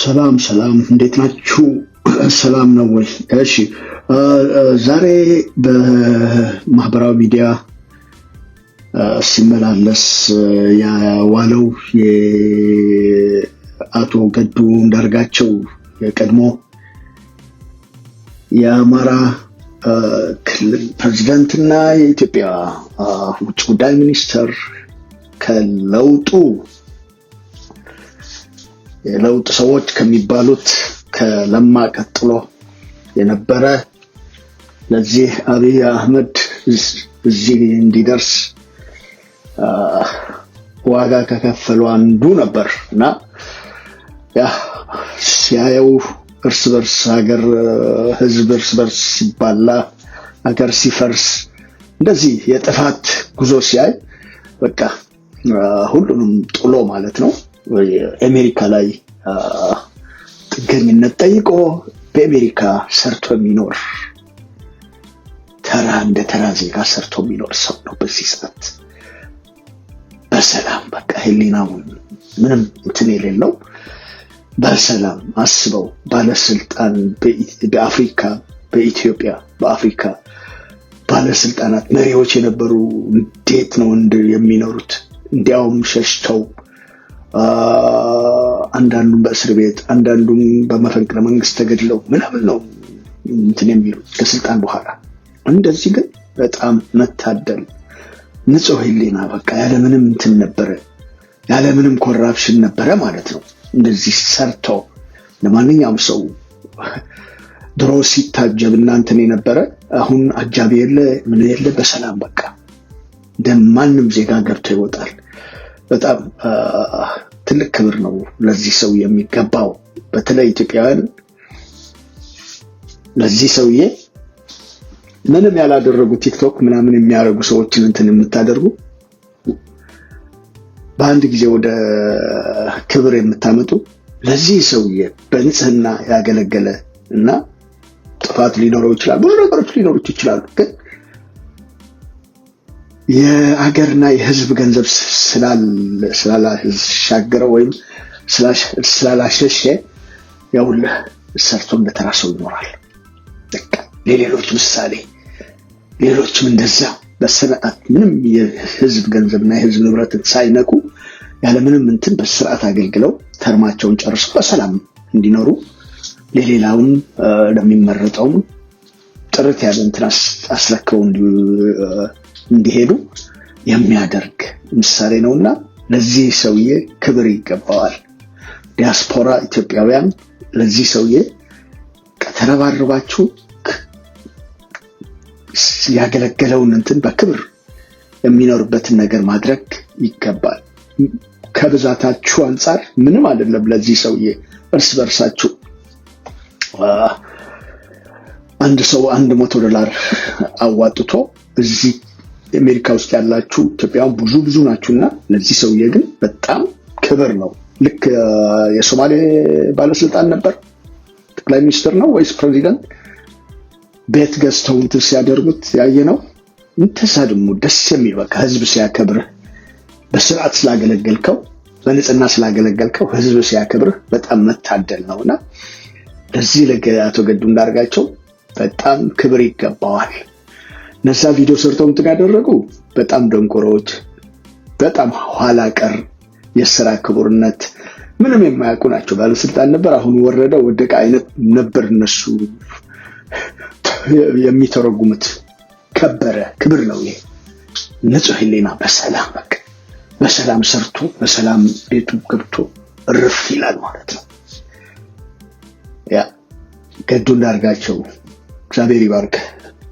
ሰላም ሰላም፣ እንዴት ናችሁ? ሰላም ነው ወይ? እሺ፣ ዛሬ በማህበራዊ ሚዲያ ሲመላለስ ያዋለው የአቶ ገዱ አንዳርጋቸው የቀድሞ የአማራ ክልል ፕሬዝዳንትና የኢትዮጵያ ውጭ ጉዳይ ሚኒስትር ከለውጡ የለውጥ ሰዎች ከሚባሉት ከለማ ቀጥሎ የነበረ ለዚህ አብይ አህመድ እዚህ እንዲደርስ ዋጋ ከከፈሉ አንዱ ነበር እና ያ ሲያየው እርስ በርስ ሀገር ህዝብ እርስ በርስ ሲባላ ሀገር ሲፈርስ እንደዚህ የጥፋት ጉዞ ሲያይ በቃ ሁሉንም ጥሎ ማለት ነው አሜሪካ ላይ ጥገኝነት ጠይቆ በአሜሪካ ሰርቶ የሚኖር እንደ ተራ ዜጋ ሰርቶ የሚኖር ሰው ነው። በዚህ ሰዓት በሰላም በቃ ህሊናው ምንም እንትን የሌለው በሰላም አስበው ባለስልጣን በአፍሪካ በኢትዮጵያ በአፍሪካ ባለስልጣናት መሪዎች የነበሩ እንዴት ነው የሚኖሩት? እንዲያውም ሸሽተው አንዳንዱም በእስር ቤት አንዳንዱም በመፈንቅለ መንግስት ተገድለው ምናምን ነው እንትን የሚሉት ከስልጣን በኋላ። እንደዚህ ግን በጣም መታደል ንጹህ ህሊና በቃ ያለምንም እንትን ነበረ፣ ያለምንም ኮራፕሽን ነበረ ማለት ነው። እንደዚህ ሰርቶ ለማንኛውም ሰው ድሮ ሲታጀብ እናንተን የነበረ አሁን አጃቢ የለ ምን የለ በሰላም በቃ እንደማንም ዜጋ ገብቶ ይወጣል። በጣም ትልቅ ክብር ነው ለዚህ ሰው የሚገባው። በተለይ ኢትዮጵያውያን ለዚህ ሰውዬ ምንም ያላደረጉ ቲክቶክ ምናምን የሚያደርጉ ሰዎችን እንትን የምታደርጉ በአንድ ጊዜ ወደ ክብር የምታመጡ ለዚህ ሰውዬ በንጽህና ያገለገለ እና ጥፋት ሊኖረው ይችላል፣ ብዙ ነገሮች ሊኖሩት ይችላሉ። ግን የአገርና የህዝብ ገንዘብ ስላላሻገረው ወይም ስላላሸሸ ያውልህ ሰርቶ እንደተራሰው ይኖራል። በቃ ለሌሎች ምሳሌ ሌሎችም እንደዛ በስርዓት ምንም የህዝብ ገንዘብና የህዝብ ንብረትን ሳይነኩ ያለምንም እንትን በስርዓት አገልግለው ተርማቸውን ጨርሰው በሰላም እንዲኖሩ ለሌላውን ለሚመረጠው ጥርት ያለ እንትን አስረክበው እንዲሄዱ የሚያደርግ ምሳሌ ነውና ለዚህ ሰውዬ ክብር ይገባዋል። ዲያስፖራ ኢትዮጵያውያን ለዚህ ሰውዬ ከተረባረባችሁ ያገለገለውን እንትን በክብር የሚኖርበትን ነገር ማድረግ ይገባል። ከብዛታችሁ አንፃር ምንም አይደለም። ለዚህ ሰውዬ እርስ በርሳችሁ አንድ ሰው $100 አዋጥቶ እዚህ አሜሪካ ውስጥ ያላችሁ ኢትዮጵያውያን ብዙ ናችሁና ለዚህ ሰውዬ ግን በጣም ክብር ነው። ልክ የሶማሌ ባለስልጣን ነበር ጠቅላይ ሚኒስትር ነው ወይስ ፕሬዚዳንት ቤት ገዝተው እንትን ሲያደርጉት ያየነው እንተሳድሙ ደስ የሚል በቃ ህዝብ ሲያከብር በስርዓት ስላገለገልከው በንጽህና ስላገለገልከው ህዝብ ሲያከብር በጣም መታደል ነውና ለዚህ ለአቶ ገዱ አንዳርጋቸው በጣም ክብር ይገባዋል። ነሳ ቪዲዮ ሰርተው እንትን ያደረጉ በጣም ደንቆሮች፣ በጣም ኋላ ቀር የሥራ ክቡርነት ምንም የማያውቁ ናቸው። ባለስልጣን ነበር አሁን ወረደ ወደቀ አይነት ነበር እነሱ የሚተረጉሙት። ከበረ ክብር ነው ይሄ። ንጹህ ህሊና በሰላም በቃ በሰላም ሰርቶ በሰላም ቤቱ ገብቶ እርፍ ይላል ማለት ነው። ያ ገዱ አንዳርጋቸው እግዚአብሔር ይባርክ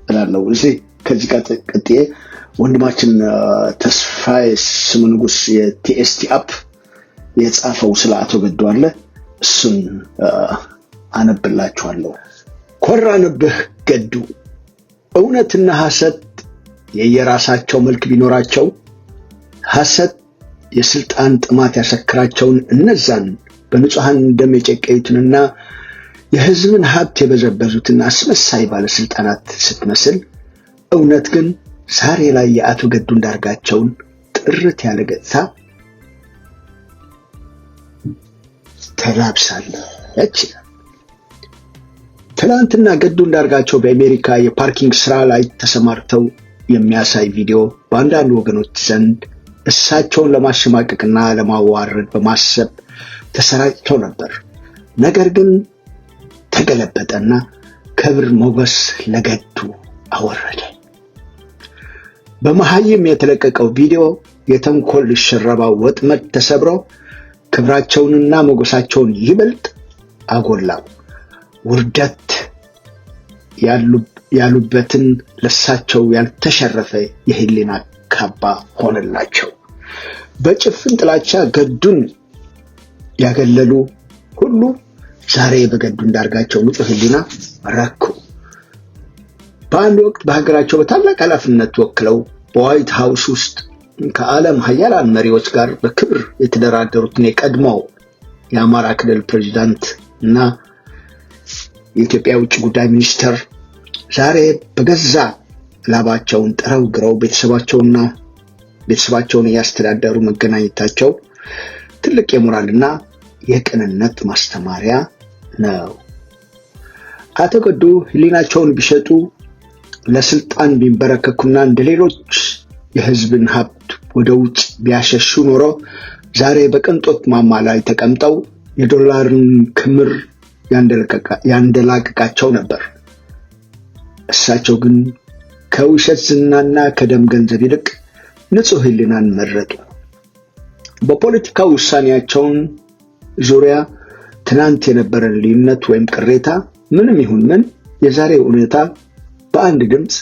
እላለሁ። እዚህ ከዚህ ቀጥዬ ወንድማችን ተስፋዬ ስሙ ንጉስ የቲኤስቲ አፕ የጻፈው ስለ አቶ ገዱ አለ፣ እሱን አነብላችኋለሁ። ኮራንብህ ገዱ፣ እውነትና ሐሰት የየራሳቸው መልክ ቢኖራቸው ሐሰት የስልጣን ጥማት ያሰክራቸውን እነዛን በንጹሃን ደም የጨቀዩትንና የህዝብን ሀብት የበዘበዙትን አስመሳይ ባለስልጣናት ስትመስል፣ እውነት ግን ዛሬ ላይ የአቶ ገዱ አንዳርጋቸውን ጥርት ያለ ገጽታ ተላብሳለች። ትናንትና ገዱ አንዳርጋቸው በአሜሪካ የፓርኪንግ ስራ ላይ ተሰማርተው የሚያሳይ ቪዲዮ በአንዳንድ ወገኖች ዘንድ እሳቸውን ለማሸማቀቅና ለማዋረድ በማሰብ ተሰራጭቶ ነበር። ነገር ግን ተገለበጠና ክብር ሞገስ ለገዱ አወረደ። በመሃይም የተለቀቀው ቪዲዮ የተንኮል ሽረባው ወጥመድ ተሰብሮ ክብራቸውንና ሞገሳቸውን ይበልጥ አጎላው። ውርደት ያሉበትን ለሳቸው ያልተሸረፈ የህሊና ካባ ሆነላቸው። በጭፍን ጥላቻ ገዱን ያገለሉ ሁሉ ዛሬ በገዱ አንዳርጋቸው ንጹህ ህሊና ረኩ። በአንድ ወቅት በሀገራቸው በታላቅ ኃላፊነት ወክለው በዋይት ሃውስ ውስጥ ከዓለም ሀያላን መሪዎች ጋር በክብር የተደራደሩትን የቀድሞው የአማራ ክልል ፕሬዝዳንት እና የኢትዮጵያ ውጭ ጉዳይ ሚኒስትር ዛሬ በገዛ ላባቸውን ጥረው ግረው ቤተሰባቸውን እያስተዳደሩ መገናኘታቸው ትልቅ የሞራልና የቅንነት ማስተማሪያ ነው። አቶ ገዱ ህሊናቸውን ቢሸጡ ለስልጣን ቢንበረከኩና እንደሌሎች የህዝብን ሀብት ወደ ውጭ ቢያሸሹ ኖሮ ዛሬ በቅንጦት ማማ ላይ ተቀምጠው የዶላርን ክምር ያንደላቀቃቸው ነበር። እሳቸው ግን ከውሸት ዝናና ከደም ገንዘብ ይልቅ ንጹህ ህሊናን መረጡ። በፖለቲካው ውሳኔያቸውን ዙሪያ ትናንት የነበረን ልዩነት ወይም ቅሬታ ምንም ይሁን ምን የዛሬው ሁኔታ በአንድ ድምፅ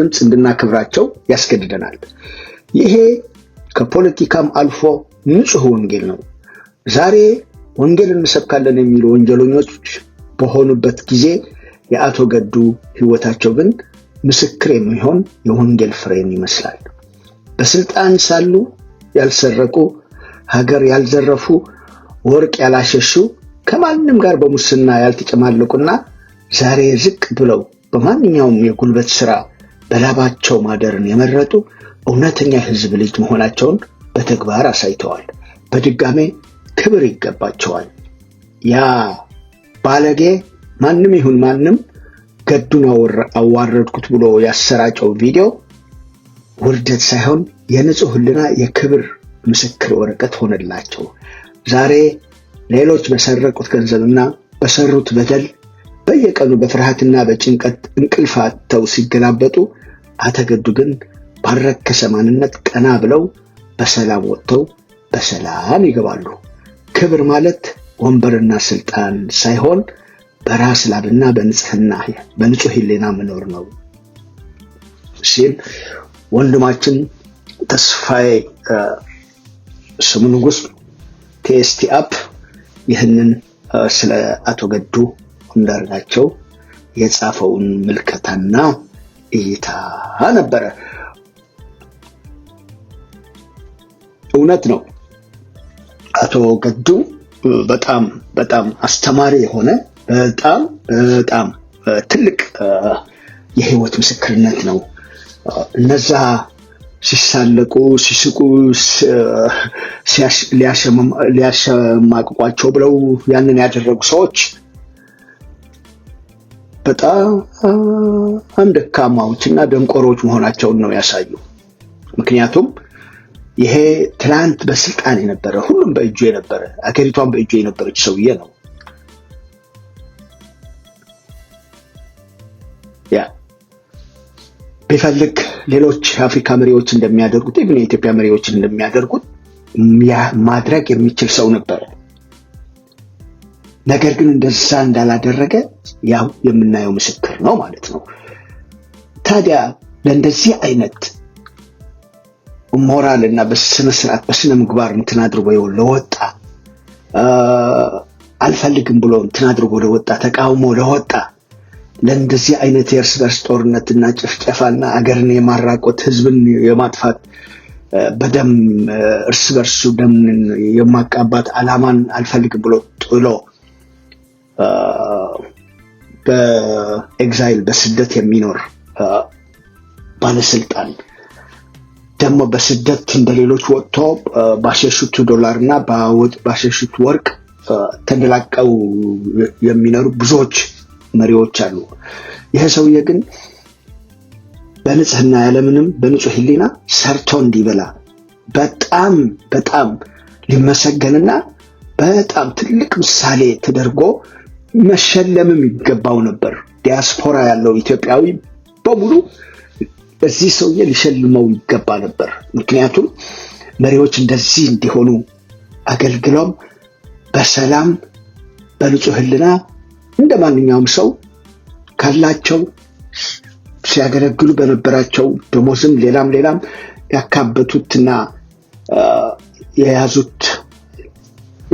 እንድናከብራቸው ያስገድደናል። ይሄ ከፖለቲካም አልፎ ንጹህ ወንጌል ነው። ዛሬ ወንጌል እንሰብካለን የሚሉ ወንጀለኞች በሆኑበት ጊዜ የአቶ ገዱ ህይወታቸው ግን ምስክር የሚሆን የወንጌል ፍሬን ይመስላል። በስልጣን ሳሉ ያልሰረቁ፣ ሀገር ያልዘረፉ፣ ወርቅ ያላሸሹ፣ ከማንም ጋር በሙስና ያልተጨማለቁና ዛሬ ዝቅ ብለው በማንኛውም የጉልበት ስራ በላባቸው ማደርን የመረጡ እውነተኛ ህዝብ ልጅ መሆናቸውን በተግባር አሳይተዋል። በድጋሜ ክብር ይገባቸዋል። ያ ባለጌ ማንም ይሁን ማንም ገዱን አዋረድኩት ብሎ ያሰራጨው ቪዲዮ ውርደት ሳይሆን የንጹህ ህሊና የክብር ምስክር ወረቀት ሆነላቸው። ዛሬ ሌሎች በሰረቁት ገንዘብና በሰሩት በደል በየቀኑ በፍርሃትና በጭንቀት እንቅልፍ አጥተው ሲገላበጡ አቶ ገዱ ግን ባረከሰ ማንነት ቀና ብለው በሰላም ወጥተው በሰላም ይገባሉ። ክብር ማለት ወንበርና ስልጣን ሳይሆን በራስ ላብና በንጹህ ህሊና መኖር ነው ሲል ወንድማችን ተስፋዬ ስሙ ንጉስ ቲኤስቲ አፕ ይህንን ስለ አቶ ገዱ አንዳርጋቸው የጻፈውን ምልከታና እይታ ነበረ። እውነት ነው። አቶ ገዱ በጣም አስተማሪ የሆነ በጣም ትልቅ የህይወት ምስክርነት ነው። እነዛ ሲሳለቁ ሲስቁ ሊያሸማቅቋቸው ብለው ያንን ያደረጉ ሰዎች በጣም ደካማዎችና ደንቆሮች መሆናቸውን ነው ያሳዩ። ምክንያቱም ይሄ ትላንት በስልጣን የነበረ ሁሉም በእጁ የነበረ አገሪቷን በእጁ የነበረች ሰውዬ ነው። ቢፈልግ ሌሎች የአፍሪካ መሪዎች እንደሚያደርጉት ኢቭን የኢትዮጵያ መሪዎች እንደሚያደርጉት ማድረግ የሚችል ሰው ነበር። ነገር ግን እንደዛ እንዳላደረገ ያው የምናየው ምስክር ነው ማለት ነው። ታዲያ ለእንደዚህ አይነት ሞራል እና በስነ ስርዓት በስነ ምግባር እንትን አድርጎ ለወጣ አልፈልግም ብሎ እንትን አድርጎ ለወጣ ተቃውሞ ለወጣ ለእንደዚህ አይነት የእርስ በርስ ጦርነትና ጭፍጨፋና አገርን የማራቆት ህዝብን የማጥፋት በደም እርስ በርሱ ደምን የማቃባት አላማን አልፈልግም ብሎ ጥሎ በኤግዛይል በስደት የሚኖር ባለስልጣን ደግሞ በስደት እንደሌሎች ወጥቶ ባሸሹት ዶላርና ባሸሹት ወርቅ ተደላቀው የሚኖሩ ብዙዎች መሪዎች አሉ። ይሄ ሰውዬ ግን በንጽህና ያለምንም በንጹህ ሕሊና ሰርቶ እንዲበላ በጣም በጣም ሊመሰገንና በጣም ትልቅ ምሳሌ ተደርጎ መሸለምም ይገባው ነበር። ዲያስፖራ ያለው ኢትዮጵያዊ በሙሉ እዚህ ሰውዬ ሊሸልመው ይገባ ነበር። ምክንያቱም መሪዎች እንደዚህ እንዲሆኑ አገልግሎም በሰላም በንጹህ ሕሊና እንደ ማንኛውም ሰው ካላቸው ሲያገለግሉ በነበራቸው ደሞዝም ሌላም ያካበቱትና የያዙት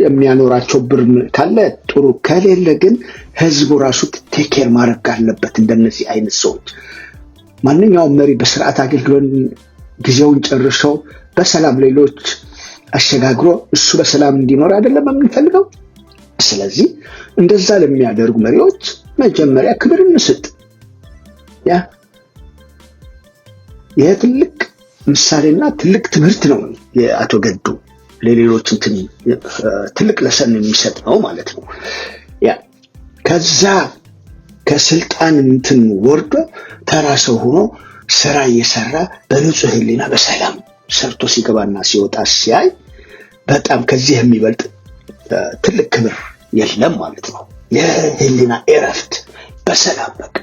የሚያኖራቸው ብር ካለ ጥሩ፣ ከሌለ ግን ህዝቡ ራሱ ቴኬር ማድረግ አለበት። እንደነዚህ አይነት ሰዎች ማንኛውም መሪ በስርዓት አገልግሎን ጊዜውን ጨርሶ በሰላም ሌሎች አሸጋግሮ እሱ በሰላም እንዲኖር አይደለም የምንፈልገው። ስለዚህ እንደዛ ለሚያደርጉ መሪዎች መጀመሪያ ክብር እንስጥ። ይሄ ትልቅ ምሳሌና ትልቅ ትምህርት ነው። የአቶ ገዱ ለሌሎች ትልቅ ለሰን የሚሰጥ ነው ማለት ነው። ከዛ ከስልጣን ወርዶ ተራ ሰው ሆኖ ስራ እየሰራ በንጹህ ሕሊና በሰላም ሰርቶ ሲገባና ሲወጣ ሲያይ በጣም ከዚህ የሚበልጥ ትልቅ ክብር የለም ማለት ነው። የሕሊና እረፍት በሰላም በቃ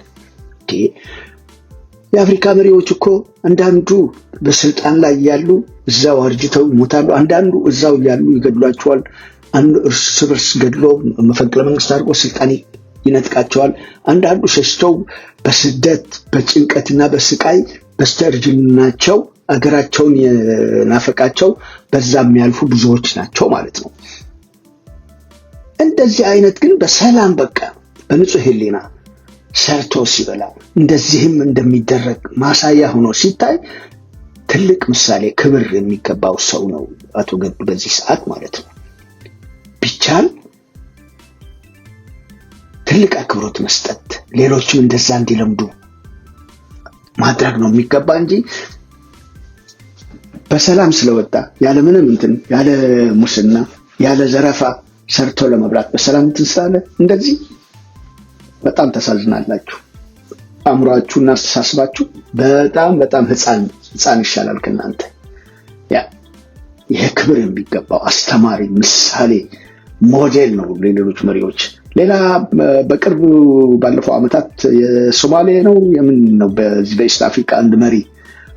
የአፍሪካ መሪዎች እኮ አንዳንዱ በስልጣን ላይ ያሉ እዛው አርጅተው ይሞታሉ። አንዳንዱ እዛው ያሉ ይገድሏቸዋል። አንዱ እርስ በርስ ገድሎ መፈንቅለ መንግስት አድርጎ ስልጣን ይነጥቃቸዋል። አንዳንዱ ሸሽተው በስደት በጭንቀትና በስቃይ በስተርጅናቸው አገራቸውን የናፈቃቸው በዛ የሚያልፉ ብዙዎች ናቸው ማለት ነው። እንደዚህ አይነት ግን በሰላም በቃ በንጹህ ሕሊና ሰርቶ ሲበላ እንደዚህም እንደሚደረግ ማሳያ ሆኖ ሲታይ ትልቅ ምሳሌ ክብር የሚገባው ሰው ነው አቶ ገዱ በዚህ ሰዓት ማለት ነው። ቢቻል ትልቅ አክብሮት መስጠት፣ ሌሎችም እንደዛ እንዲለምዱ ማድረግ ነው የሚገባ እንጂ በሰላም ስለወጣ ያለምንም ያለ ሙስና ያለ ዘረፋ ሰርቶ ለመብላት በሰላም ስላለ እንደዚህ በጣም ተሳዝናላችሁ። አእምሯችሁና አስተሳሰባችሁ በጣም ህፃን ይሻላል ከናንተ። ይሄ ክብር የሚገባው አስተማሪ፣ ምሳሌ፣ ሞዴል ነው ለሌሎች መሪዎች። ሌላ በቅርብ ባለፈው ዓመታት የሶማሌ ነው የምን ነው በዚህ በኢስት አፍሪካ አንድ መሪ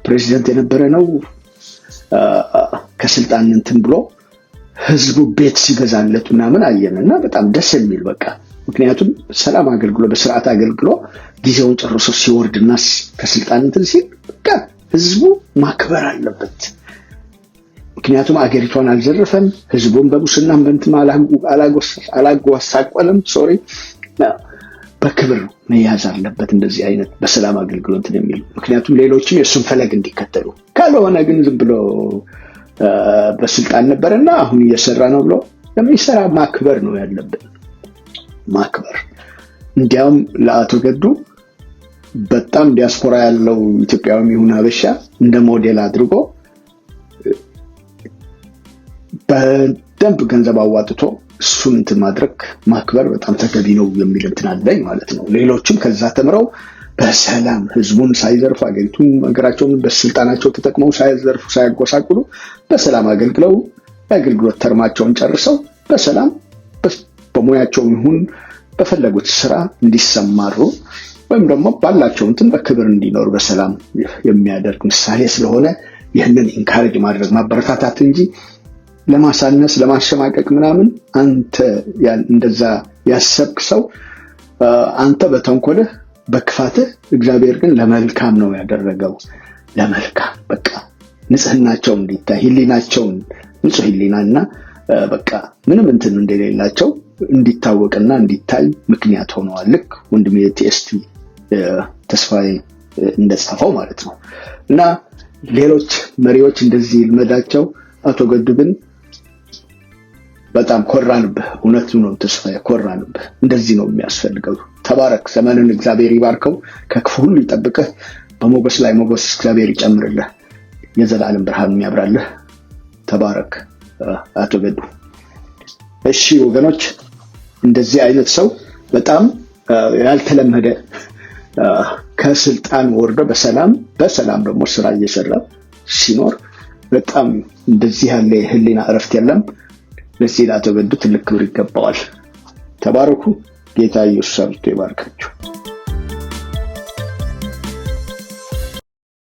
ፕሬዚደንት የነበረ ነው ከስልጣን ብሎ ህዝቡ ቤት ሲገዛለት ምናምን አየንና በጣም ደስ የሚል በቃ ምክንያቱም ሰላም አገልግሎ በስርዓት አገልግሎ ጊዜውን ጨርሶ ሲወርድና ከስልጣን ሲል በቃ ህዝቡ ማክበር አለበት። ምክንያቱም አገሪቷን አልዘረፈም፣ ህዝቡን በሙስናም አላጎሳቆለም። በክብር መያዝ አለበት እንደዚህ አይነት በሰላም አገልግሎት የሚሉ ምክንያቱም ሌሎችም የሱን ፈለግ እንዲከተሉ። ካልሆነ ግን ዝም ብሎ በስልጣን ነበርና አሁን እየሰራ ነው ብሎ ለሚሰራ ማክበር ነው ያለበት። ማክበር እንዲያውም ለአቶ ገዱ በጣም ዲያስፖራ ያለው ኢትዮጵያዊ ይሁን ሀበሻ እንደ ሞዴል አድርጎ በደንብ ገንዘብ አዋጥቶ እሱን ማድረግ ማክበር በጣም ተገቢ ነው የሚል አለኝ ማለት ነው። ሌሎችም ከዛ ተምረው በሰላም ህዝቡን ሳይዘርፉ አገራቸውን በስልጣናቸው ተጠቅመው ሳይዘርፉ ሳያጎሳቁሉ በሰላም አገልግለው የአገልግሎት ተርማቸውን ጨርሰው በሰላም በሙያቸው ይሁን በፈለጉት ስራ እንዲሰማሩ ወይም ደግሞ ባላቸው በክብር እንዲኖር በሰላም የሚያደርግ ምሳሌ ስለሆነ ይህንን ኢንካሬጅ ማድረግ ማበረታታት እንጂ ለማሳነስ ለማሸማቀቅ ምናምን አንተ እንደዛ ያሰብክ ሰው አንተ በተንኮልህ በክፋትህ እግዚአብሔር ግን ለመልካም ነው ያደረገው። ለመልካም በቃ ንጽህናቸው እንዲታይ ሕሊናቸውን ንጹህ ሕሊናና በቃ ምንም እንደሌላቸው እንዲታወቅና እንዲታይ ምክንያት ሆነዋል። ልክ ወንድሜ ቲኤስቲ ተስፋዬ እንደጻፈው ማለት ነው። እና ሌሎች መሪዎች እንደዚህ ይልመዳቸው። አቶ ገዱ ግን በጣም ኮራንብህ። እውነት ነው ተስፋዬ፣ ኮራንብህ። እንደዚህ ነው የሚያስፈልገው። ተባረክ። ዘመንን እግዚአብሔር ይባርከው፣ ከክፉ ሁሉ ይጠብቅህ፣ በሞገስ ላይ ሞገስ እግዚአብሔር ይጨምርልህ። የዘላለም ብርሃን ያብራልህ። ተባረክ አቶ ገዱ። እሺ ወገኖች፣ እንደዚህ አይነት ሰው በጣም ያልተለመደ ከስልጣን ወርዶ በሰላም ደግሞ ስራ እየሰራ ሲኖር በጣም እንደዚህ ያለ ህሊና እረፍት የለም። ለዚህ ለአቶ ገዱ ትልቅ ክብር ይገባዋል። ተባረኩ። ጌታ ኢየሱስ ይባርካችሁ።